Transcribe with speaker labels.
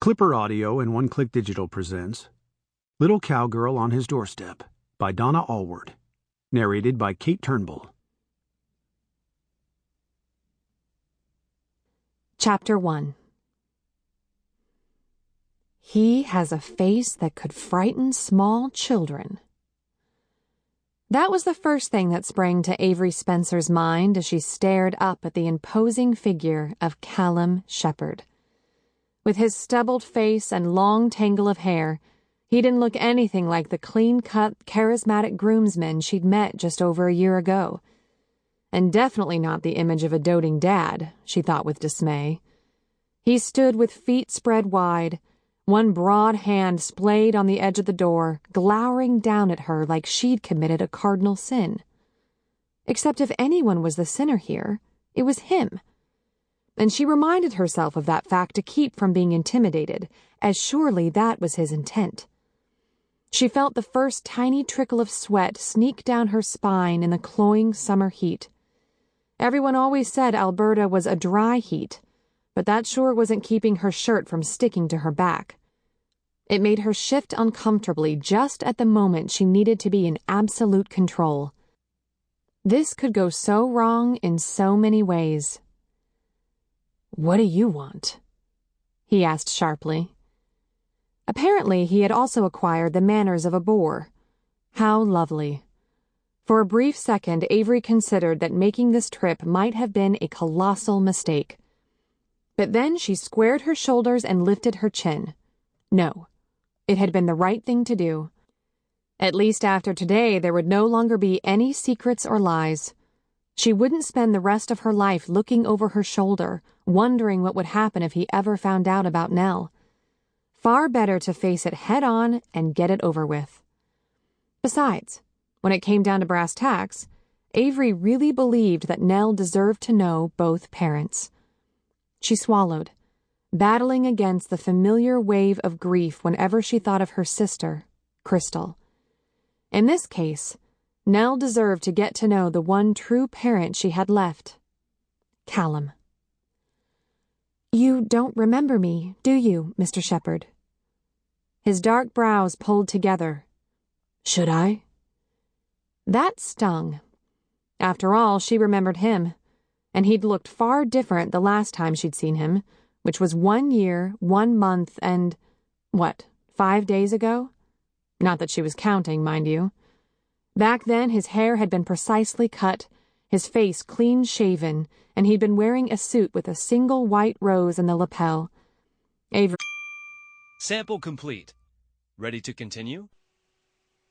Speaker 1: Clipper Audio and One Click Digital presents Little Cowgirl on His Doorstep by Donna Alward, narrated by Kate Turnbull.
Speaker 2: Chapter 1. He has a face that could frighten small children. That was the first thing that sprang to Avery Spencer's mind as she stared up at the imposing figure of Callum Shepard. With his stubbled face and long tangle of hair, he didn't look anything like the clean-cut, charismatic groomsman she'd met just over a year ago. And definitely not the image of a doting dad, she thought with dismay. He stood with feet spread wide, one broad hand splayed on the edge of the door, glowering down at her like she'd committed a cardinal sin. Except if anyone was the sinner here, it was him. And she reminded herself of that fact to keep from being intimidated, as surely that was his intent. She felt the first tiny trickle of sweat sneak down her spine in the cloying summer heat. Everyone always said Alberta was a dry heat, but that sure wasn't keeping her shirt from sticking to her back. It made her shift uncomfortably just at the moment she needed to be in absolute control. This could go so wrong in so many ways. "What do you want?" he asked sharply. Apparently, he had also acquired the manners of a boor. How lovely. For a brief second, Avery considered that making this trip might have been a colossal mistake. But then she squared her shoulders and lifted her chin. No, it had been the right thing to do. At least after today, there would no longer be any secrets or lies. She wouldn't spend the rest of her life looking over her shoulder, wondering what would happen if he ever found out about Nell. Far better to face it head-on and get it over with. Besides, when it came down to brass tacks, Avery really believed that Nell deserved to know both parents. She swallowed, battling against the familiar wave of grief whenever she thought of her sister, Crystal. In this case, Nell deserved to get to know the one true parent she had left, Callum. "You don't remember me, do you, Mr. Shepard?" His dark brows pulled together. "Should I?" That stung. After all, she remembered him, and he'd looked far different the last time she'd seen him, which was 1 year, 1 month, and, 5 days ago? Not that she was counting, mind you. Back then, his hair had been precisely cut, his face clean-shaven, and he'd been wearing a suit with a single white rose in the lapel. Avery...
Speaker 3: Sample complete. Ready to continue?